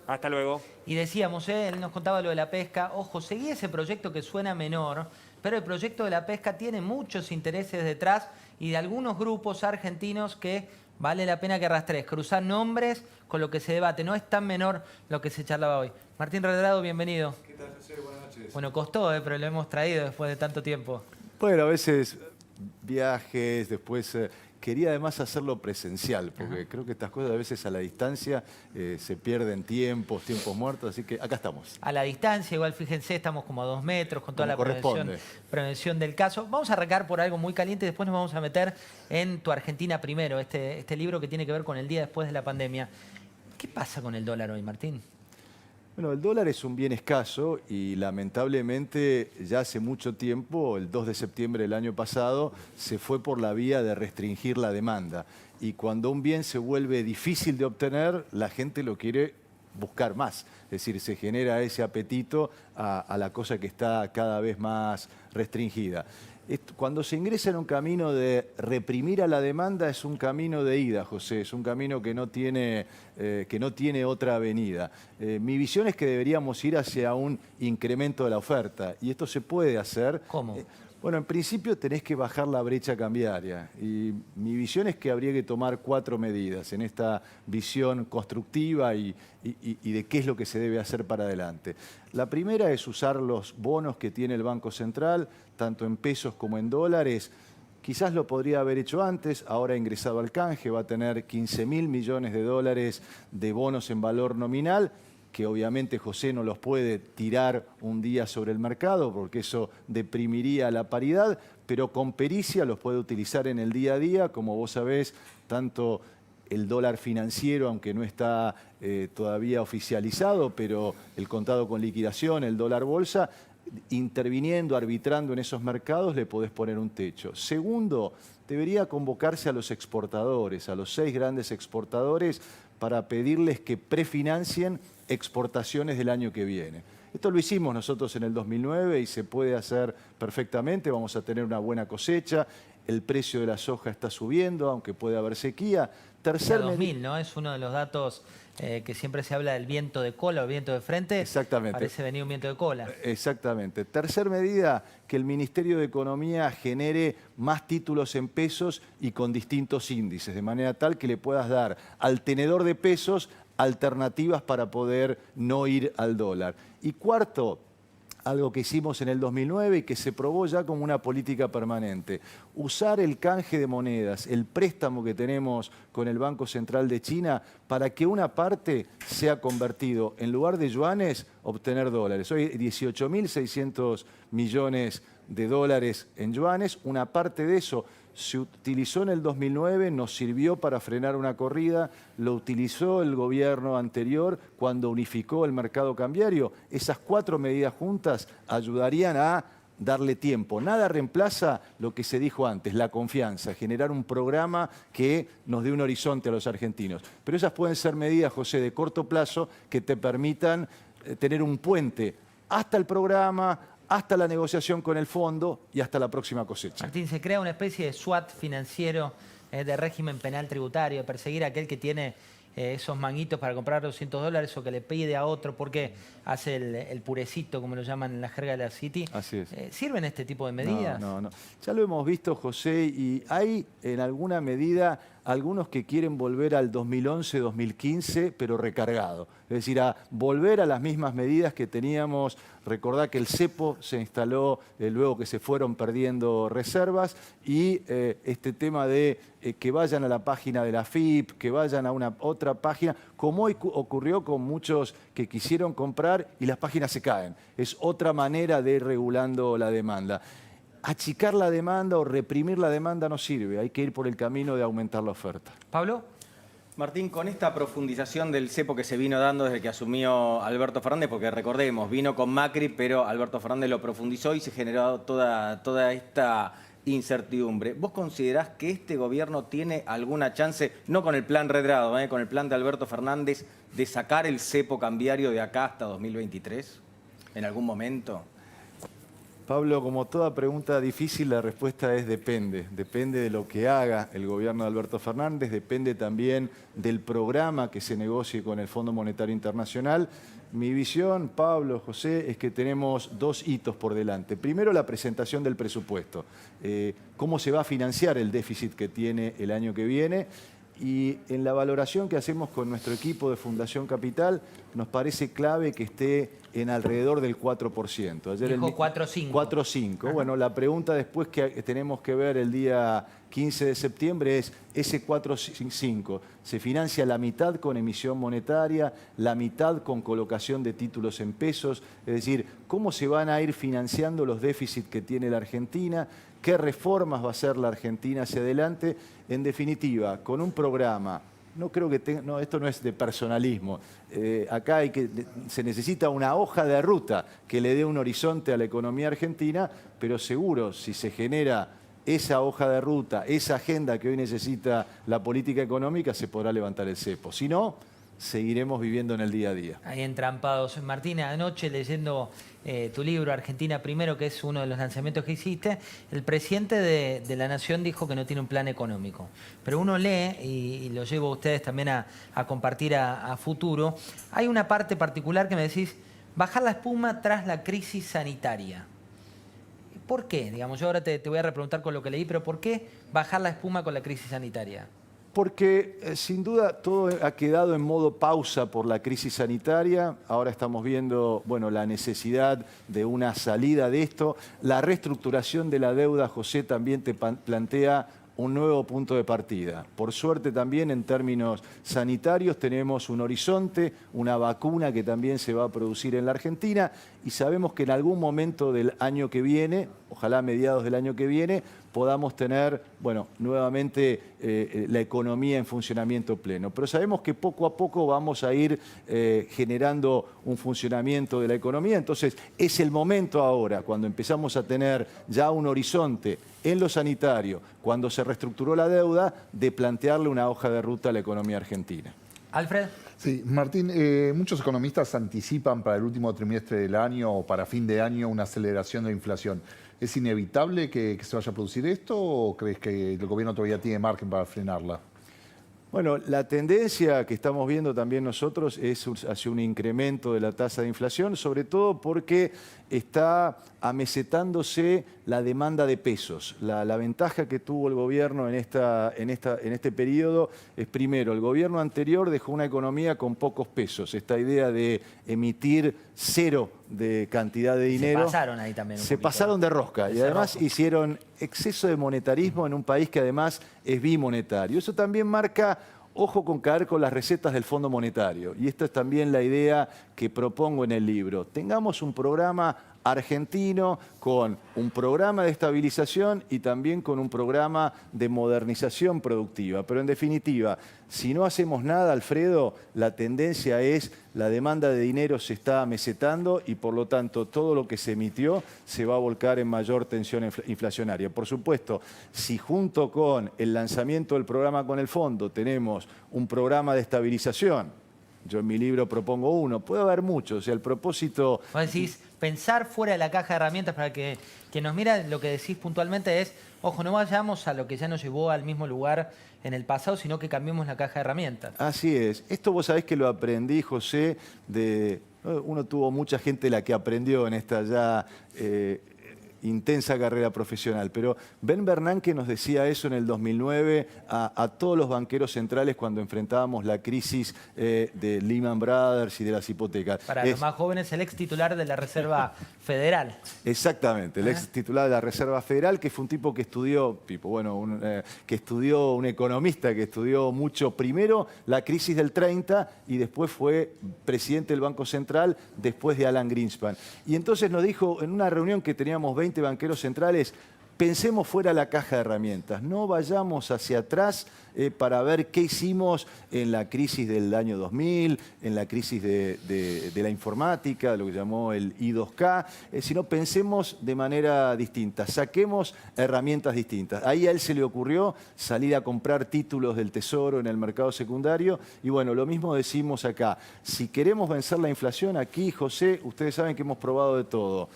Hasta luego. Y decíamos, él nos contaba lo de la pesca. Ojo, seguí ese proyecto que suena menor, pero el proyecto de la pesca tiene muchos intereses detrás y de algunos grupos argentinos que vale la pena que rastrees. Cruzar nombres con lo que se debate. No es tan menor lo que se charlaba hoy. Martín Redrado, bienvenido. ¿Qué tal, José? Buenas noches. Bueno, costó, pero lo hemos traído después de tanto tiempo. Bueno, a veces viajes, después quería además hacerlo presencial, porque creo que estas cosas a veces a la distancia se pierden tiempos muertos, así que acá estamos. A la distancia, igual fíjense, estamos como a 2 metros con toda Como la prevención del caso. Vamos a arrancar por algo muy caliente y después nos vamos a meter en Tu Argentina Primero, este libro que tiene que ver con el día después de la pandemia. ¿Qué pasa con el dólar hoy, Martín? Bueno, el dólar es un bien escaso y lamentablemente ya hace mucho tiempo, el 2 de septiembre del año pasado, se fue por la vía de restringir la demanda. Y cuando un bien se vuelve difícil de obtener, la gente lo quiere buscar más. Es decir, se genera ese apetito a la cosa que está cada vez más restringida. Cuando se ingresa en un camino de reprimir a la demanda es un camino de ida, José, es un camino que no tiene otra avenida. Mi visión es que deberíamos ir hacia un incremento de la oferta y esto se puede hacer. ¿Cómo? Bueno, en principio tenés que bajar la brecha cambiaria y mi visión es que habría que tomar 4 medidas en esta visión constructiva y de qué es lo que se debe hacer para adelante. La primera es usar los bonos que tiene el Banco Central, tanto en pesos como en dólares. Quizás lo podría haber hecho antes, ahora ha ingresado al canje, va a tener 15.000 millones de dólares de bonos en valor nominal, que obviamente José no los puede tirar un día sobre el mercado porque eso deprimiría la paridad, pero con pericia los puede utilizar en el día a día. Como vos sabés, tanto el dólar financiero, aunque no está todavía oficializado, pero el contado con liquidación, el dólar bolsa, interviniendo, arbitrando en esos mercados, le podés poner un techo. Segundo, debería convocarse a los exportadores, a los 6 grandes exportadores, para pedirles que prefinancien exportaciones del año que viene. Esto lo hicimos nosotros en el 2009 y se puede hacer perfectamente. Vamos a tener una buena cosecha, el precio de la soja está subiendo, aunque puede haber sequía. Tercer 2000, ¿no? Es uno de los datos que siempre se habla del viento de cola o viento de frente. Exactamente. Parece venir un viento de cola. Exactamente. Tercer medida, que el Ministerio de Economía genere más títulos en pesos y con distintos índices, de manera tal que le puedas dar al tenedor de pesos alternativas para poder no ir al dólar. Y cuarto, algo que hicimos en el 2009 y que se probó ya como una política permanente. Usar el canje de monedas, el préstamo que tenemos con el Banco Central de China, para que una parte sea convertido, en lugar de yuanes, obtener dólares. Hoy 18.600 millones de dólares en yuanes, una parte de eso se utilizó en el 2009, nos sirvió para frenar una corrida, lo utilizó el gobierno anterior cuando unificó el mercado cambiario. Esas 4 medidas juntas ayudarían a darle tiempo. Nada reemplaza lo que se dijo antes, la confianza, generar un programa que nos dé un horizonte a los argentinos. Pero esas pueden ser medidas, José, de corto plazo que te permitan tener un puente hasta el programa, hasta la negociación con el fondo y hasta la próxima cosecha. Martín, se crea una especie de SWAT financiero de régimen penal tributario, de perseguir a aquel que tiene esos manguitos para comprar $200 o que le pide a otro porque hace el purecito, como lo llaman en la jerga de la City. Así es. ¿Sirven este tipo de medidas? No. Ya lo hemos visto, José, y hay en alguna medida algunos que quieren volver al 2011, 2015, pero recargado. Es decir, a volver a las mismas medidas que teníamos. Recordá que el cepo se instaló luego que se fueron perdiendo reservas y este tema de que vayan a la página de la AFIP, que vayan a una otra página, como hoy ocurrió con muchos que quisieron comprar y las páginas se caen. Es otra manera de ir regulando la demanda. Achicar la demanda o reprimir la demanda no sirve, hay que ir por el camino de aumentar la oferta. ¿Pablo? Martín, con esta profundización del cepo que se vino dando desde que asumió Alberto Fernández, porque recordemos, vino con Macri, pero Alberto Fernández lo profundizó y se generó toda esta incertidumbre. ¿Vos considerás que este gobierno tiene alguna chance, no con el plan Redrado, con el plan de Alberto Fernández, de sacar el cepo cambiario de acá hasta 2023? ¿En algún momento? Pablo, como toda pregunta difícil, la respuesta es depende. Depende de lo que haga el gobierno de Alberto Fernández, depende también del programa que se negocie con el Fondo Monetario Internacional. Mi visión, Pablo, José, es que tenemos dos hitos por delante. Primero, la presentación del presupuesto. Cómo se va a financiar el déficit que tiene el año que viene. Y en la valoración que hacemos con nuestro equipo de Fundación Capital, nos parece clave que esté en alrededor del 4%. Ayer dijo 4,5. 4,5. Bueno, la pregunta después que tenemos que ver el día 15 de septiembre es, ese 4,5, ¿se financia la mitad con emisión monetaria, la mitad con colocación de títulos en pesos? Es decir, ¿cómo se van a ir financiando los déficits que tiene la Argentina? ¿Qué reformas va a hacer la Argentina hacia adelante? En definitiva, con un programa, no creo que tenga, no, esto no es de personalismo, acá se necesita una hoja de ruta que le dé un horizonte a la economía argentina, pero seguro, si se genera esa hoja de ruta, esa agenda que hoy necesita la política económica, se podrá levantar el cepo. Si no, seguiremos viviendo en el día a día. Ahí entrampados. Martín, anoche leyendo tu libro, Argentina Primero, que es uno de los lanzamientos que hiciste, el presidente de la Nación dijo que no tiene un plan económico. Pero uno lee, y lo llevo a ustedes también a compartir a futuro, hay una parte particular que me decís, bajar la espuma tras la crisis sanitaria. ¿Por qué? Digamos, yo ahora te voy a repreguntar con lo que leí, pero ¿por qué bajar la espuma con la crisis sanitaria? Porque sin duda todo ha quedado en modo pausa por la crisis sanitaria. Ahora estamos viendo, bueno, la necesidad de una salida de esto. La reestructuración de la deuda, José, también te plantea un nuevo punto de partida. Por suerte también en términos sanitarios tenemos un horizonte, una vacuna que también se va a producir en la Argentina y sabemos que en algún momento del año que viene, ojalá a mediados del año que viene, podamos tener, bueno, nuevamente la economía en funcionamiento pleno. Pero sabemos que poco a poco vamos a ir generando un funcionamiento de la economía. Entonces, es el momento ahora, cuando empezamos a tener ya un horizonte en lo sanitario, cuando se reestructuró la deuda, de plantearle una hoja de ruta a la economía argentina. Alfred. Sí, Martín, muchos economistas anticipan para el último trimestre del año o para fin de año una aceleración de la inflación. ¿Es inevitable que se vaya a producir esto o crees que el gobierno todavía tiene margen para frenarla? Bueno, la tendencia que estamos viendo también nosotros es hacia un incremento de la tasa de inflación, sobre todo porque está amesetándose la demanda de pesos. La ventaja que tuvo el gobierno en este periodo es, primero, el gobierno anterior dejó una economía con pocos pesos. Esta idea de emitir cero de cantidad de dinero. Se pasaron ahí también un Se poquito, pasaron de rosca y además hicieron exceso de monetarismo en un país que además es bimonetario. Eso también marca, ojo con caer con las recetas del Fondo Monetario. Y esta es también la idea que propongo en el libro. Tengamos un programa argentino con un programa de estabilización y también con un programa de modernización productiva. Pero en definitiva, si no hacemos nada, Alfredo, la tendencia es la demanda de dinero se está amesetando y por lo tanto todo lo que se emitió se va a volcar en mayor tensión inflacionaria. Por supuesto, si junto con el lanzamiento del programa con el fondo tenemos un programa de estabilización, yo en mi libro propongo uno, puede haber muchos, o sea, el propósito... Vos decís, pensar fuera de la caja de herramientas para que nos mira, lo que decís puntualmente es, ojo, no vayamos a lo que ya nos llevó al mismo lugar en el pasado, sino que cambiemos la caja de herramientas. Así es. Esto vos sabés que lo aprendí, José, uno tuvo mucha gente la que aprendió en esta ya... intensa carrera profesional, pero Ben Bernanke nos decía eso en el 2009 a todos los banqueros centrales cuando enfrentábamos la crisis de Lehman Brothers y de las hipotecas. Para los más jóvenes, el ex titular de la Reserva Federal. Exactamente, el ex titular de la Reserva Federal, que fue un tipo que estudió, un economista que estudió mucho primero la crisis del 30 y después fue presidente del Banco Central después de Alan Greenspan. Y entonces nos dijo en una reunión que teníamos 20 banqueros centrales, pensemos fuera la caja de herramientas, no vayamos hacia atrás para ver qué hicimos en la crisis del año 2000, en la crisis de la informática, lo que llamó el I2K, sino pensemos de manera distinta, saquemos herramientas distintas. Ahí a él se le ocurrió salir a comprar títulos del Tesoro en el mercado secundario y bueno, lo mismo decimos acá. Si queremos vencer la inflación, aquí, José, ustedes saben que hemos probado de todo.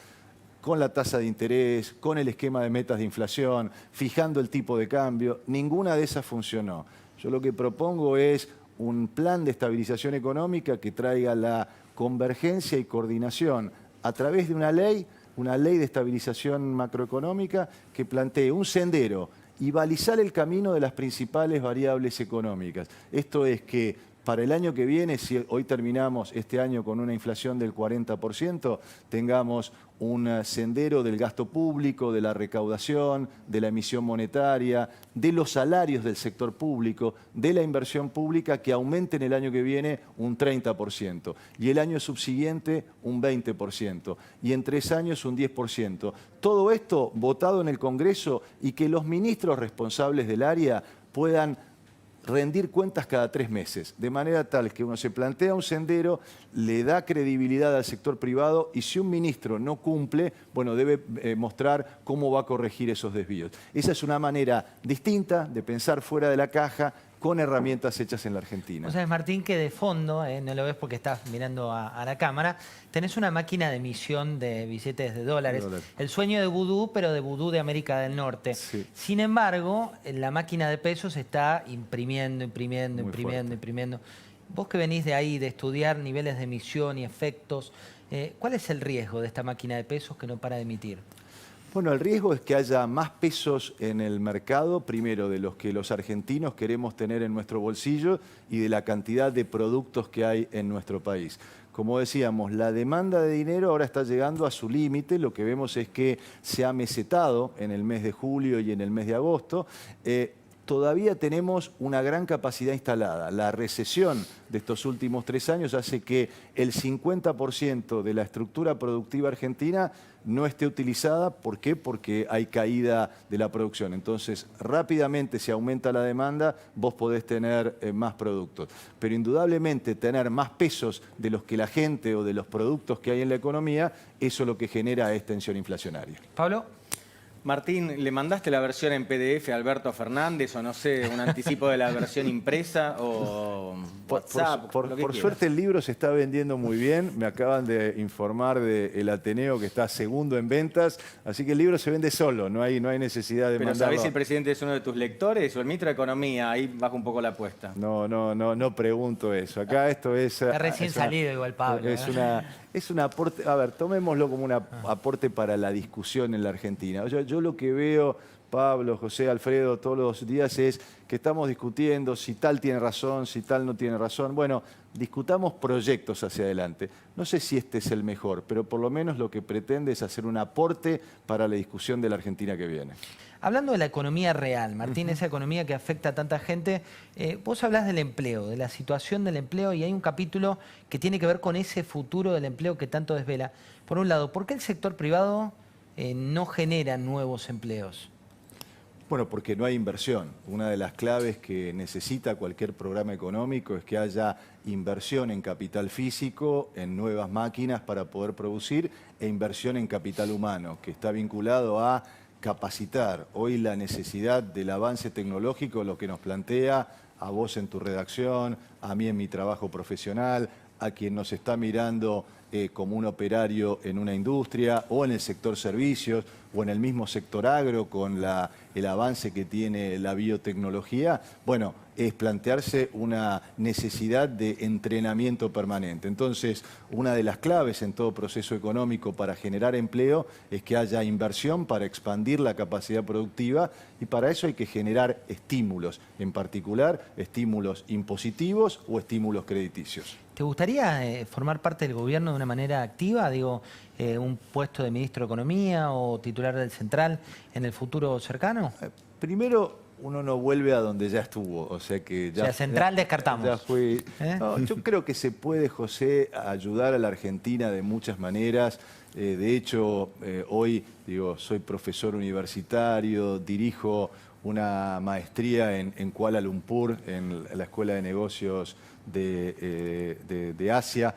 con la tasa de interés, con el esquema de metas de inflación, fijando el tipo de cambio. Ninguna de esas funcionó. Yo lo que propongo es un plan de estabilización económica que traiga la convergencia y coordinación a través de una ley de estabilización macroeconómica que plantee un sendero y balizar el camino de las principales variables económicas. Esto es que para el año que viene, si hoy terminamos este año con una inflación del 40%, tengamos un sendero del gasto público, de la recaudación, de la emisión monetaria, de los salarios del sector público, de la inversión pública que aumenten el año que viene un 30% y el año subsiguiente un 20% y en 3 años un 10%. Todo esto votado en el Congreso y que los ministros responsables del área puedan rendir cuentas cada 3 meses, de manera tal que uno se plantea un sendero, le da credibilidad al sector privado y si un ministro no cumple, bueno, debe mostrar cómo va a corregir esos desvíos. Esa es una manera distinta de pensar fuera de la caja con herramientas hechas en la Argentina. O sea, Martín, que de fondo, no lo ves porque estás mirando a la cámara, tenés una máquina de emisión de billetes de dólares. El sueño de vudú, pero de vudú de América del Norte. Sí. Sin embargo, la máquina de pesos está imprimiendo. Vos que venís de ahí, de estudiar niveles de emisión y efectos, ¿cuál es el riesgo de esta máquina de pesos que no para de emitir? Bueno, el riesgo es que haya más pesos en el mercado, primero de los que los argentinos queremos tener en nuestro bolsillo y de la cantidad de productos que hay en nuestro país. Como decíamos, la demanda de dinero ahora está llegando a su límite, lo que vemos es que se ha mesetado en el mes de julio y en el mes de agosto. Todavía tenemos una gran capacidad instalada. La recesión de estos últimos 3 años hace que el 50% de la estructura productiva argentina no esté utilizada. ¿Por qué? Porque hay caída de la producción. Entonces, rápidamente si aumenta la demanda, vos podés tener más productos. Pero indudablemente tener más pesos de los que la gente o de los productos que hay en la economía, eso es lo que genera es tensión inflacionaria. Pablo. Martín, ¿le mandaste la versión en PDF a Alberto Fernández o no sé, un anticipo de la versión impresa o WhatsApp? Por suerte el libro se está vendiendo muy bien. Me acaban de informar del Ateneo que está segundo en ventas. Así que el libro se vende solo, no hay necesidad de mandarlo. ¿Pero sabés si el presidente es uno de tus lectores o el ministro de Economía? Ahí baja un poco la apuesta. No pregunto eso. Acá esto es... Está recién salido igual, Pablo. Es un aporte, a ver, tomémoslo como un aporte para la discusión en la Argentina. Yo lo que veo, Pablo, José, Alfredo, todos los días es que estamos discutiendo si tal tiene razón, si tal no tiene razón. Bueno, discutamos proyectos hacia adelante. No sé si este es el mejor, pero por lo menos lo que pretende es hacer un aporte para la discusión de la Argentina que viene. Hablando de la economía real, Martín, esa economía que afecta a tanta gente, vos hablás del empleo, de la situación del empleo, y hay un capítulo que tiene que ver con ese futuro del empleo que tanto desvela. Por un lado, ¿por qué el sector privado no genera nuevos empleos? Bueno, porque no hay inversión. Una de las claves que necesita cualquier programa económico es que haya inversión en capital físico, en nuevas máquinas para poder producir, e inversión en capital humano, que está vinculado a capacitar. Hoy la necesidad del avance tecnológico, lo que nos plantea a vos en tu redacción, a mí en mi trabajo profesional, a quien nos está mirando como un operario en una industria o en el sector servicios o en el mismo sector agro con el avance que tiene la biotecnología, bueno, es plantearse una necesidad de entrenamiento permanente. Entonces, una de las claves en todo proceso económico para generar empleo es que haya inversión para expandir la capacidad productiva y para eso hay que generar estímulos, en particular estímulos impositivos o estímulos crediticios. ¿Te gustaría formar parte del gobierno de una manera activa? Digo, un puesto de ministro de Economía o titular del Central en el futuro cercano. Primero, uno no vuelve a donde ya estuvo, o sea que ya... O sea, Central descartamos. Ya fui. No, yo creo que se puede, José, ayudar a la Argentina de muchas maneras. De hecho, hoy, soy profesor universitario, dirijo una maestría en Kuala Lumpur, en la Escuela de Negocios de Asia,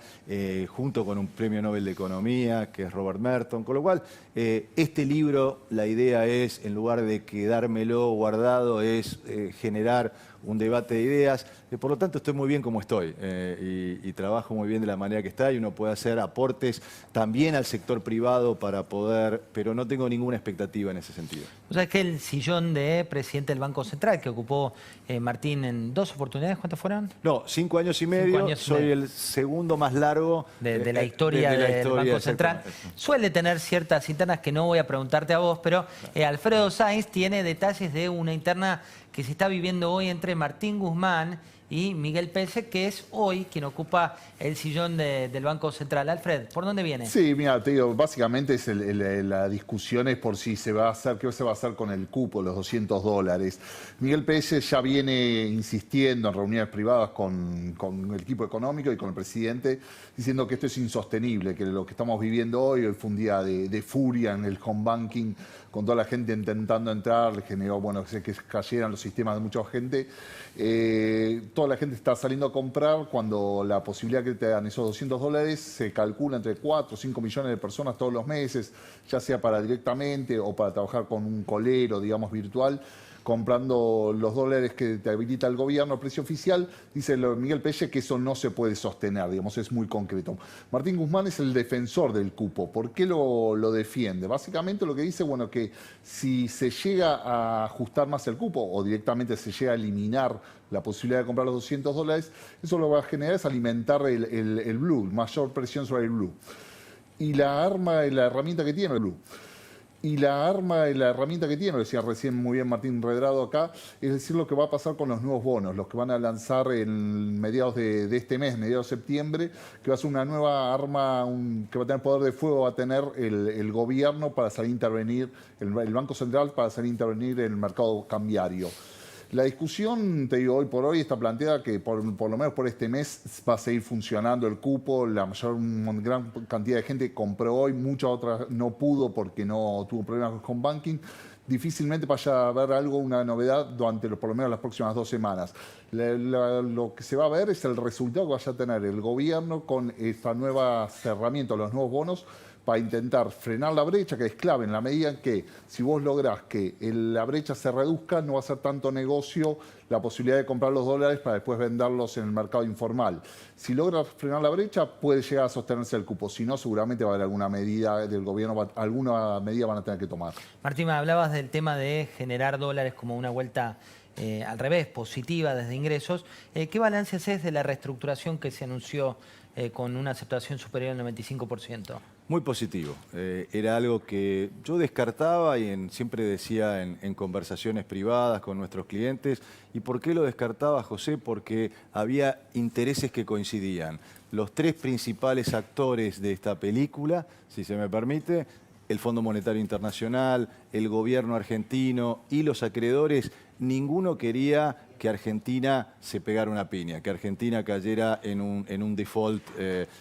junto con un premio Nobel de Economía, que es Robert Merton. Con lo cual, este libro, la idea es, en lugar de quedármelo guardado, es generar un debate de ideas. Por lo tanto, estoy muy bien como estoy y trabajo muy bien de la manera que está y uno puede hacer aportes también al sector privado para poder, pero no tengo ninguna expectativa en ese sentido. O sea, es que el sillón de presidente del Banco Central que ocupó Martín en 2 oportunidades, ¿cuántas fueron? No, 5 años y medio. 5 años y soy medio. el segundo más largo de la historia del Banco Central. Suele tener ciertas internas que no voy a preguntarte a vos, pero Alfredo Sainz tiene detalles de una interna que se está viviendo hoy entre Martín Guzmán y Miguel Pese, que es hoy quien ocupa el sillón del Banco Central. Alfred, ¿por dónde viene? Sí, mira, te digo, básicamente es la discusión es por si se va a hacer, qué se va a hacer con el cupo, los $200. Miguel Pese ya viene insistiendo en reuniones privadas con el equipo económico y con el presidente, diciendo que esto es insostenible, que lo que estamos viviendo hoy fue un día de furia en el home banking, con toda la gente intentando entrar, generó, bueno, que cayeran los sistemas de mucha gente. Toda la gente está saliendo a comprar cuando la posibilidad que te dan esos $200 se calcula entre 4 o 5 millones de personas todos los meses, ya sea para directamente o para trabajar con un colero, digamos, virtual, comprando los dólares que te habilita el gobierno a precio oficial. Dice Miguel Pese que eso no se puede sostener, digamos, es muy concreto. Martín Guzmán es el defensor del cupo. ¿Por qué lo defiende? Básicamente lo que dice, bueno, que si se llega a ajustar más el cupo o directamente se llega a eliminar la posibilidad de comprar los $200, eso lo que va a generar es alimentar el blue, mayor presión sobre el blue. Y la arma y la herramienta que tiene el blue. Y la arma y la herramienta que tiene, lo decía recién muy bien Martín Redrado acá, es decir, lo que va a pasar con los nuevos bonos, los que van a lanzar en mediados de este mes, mediados de septiembre, que va a ser una nueva arma que va a tener poder de fuego, va a tener el gobierno para salir a intervenir, el Banco Central para salir a intervenir en el mercado cambiario. La discusión, te digo, hoy por hoy está planteada que por lo menos por este mes va a seguir funcionando el cupo. La gran cantidad de gente compró hoy, mucha otra no pudo porque no tuvo problemas con banking. Difícilmente vaya a haber una novedad durante por lo menos las próximas 2 semanas. Lo que se va a ver es el resultado que vaya a tener el gobierno con esta nueva herramienta, los nuevos bonos, para intentar frenar la brecha, que es clave en la medida en que si vos lográs que la brecha se reduzca, no va a ser tanto negocio la posibilidad de comprar los dólares para después venderlos en el mercado informal. Si logras frenar la brecha, puede llegar a sostenerse el cupo. Si no, seguramente va a haber alguna medida del gobierno, alguna medida van a tener que tomar. Martín, hablabas del tema de generar dólares como una vuelta al revés, positiva desde ingresos. ¿Qué balance haces de la reestructuración que se anunció con una aceptación superior al 95%? Muy positivo. Era algo que yo descartaba y siempre decía en conversaciones privadas con nuestros clientes. ¿Y por qué lo descartaba, José? Porque había intereses que coincidían. Los 3 principales actores de esta película, si se me permite, el Fondo Monetario Internacional, el gobierno argentino y los acreedores, ninguno quería que Argentina se pegara una piña, que Argentina cayera en un default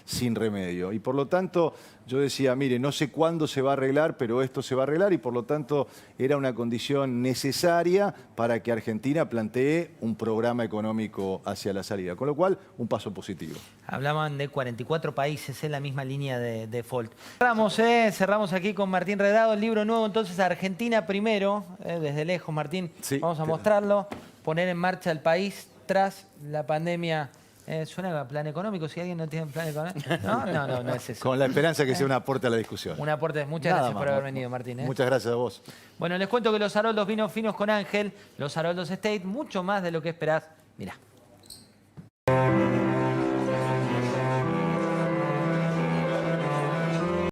sin remedio. Y por lo tanto, yo decía, mire, no sé cuándo se va a arreglar, pero esto se va a arreglar y por lo tanto era una condición necesaria para que Argentina plantee un programa económico hacia la salida. Con lo cual, un paso positivo. Hablaban de 44 países en la misma línea de default. Cerramos aquí con Martín Redrado, el libro nuevo, entonces Argentina primero, desde lejos, Martín, Sí, vamos a mostrarlo, poner en marcha el país tras la pandemia. Suena a plan económico, si alguien no tiene plan económico. No es eso. Con la esperanza que sea un aporte a la discusión. Un aporte. Muchas Nada gracias por más. haber venido, Martín. Muchas gracias a vos. Bueno, les cuento que los Haroldos vinos finos con Ángel, los Haroldos Estate, mucho más de lo que esperás. Mirá.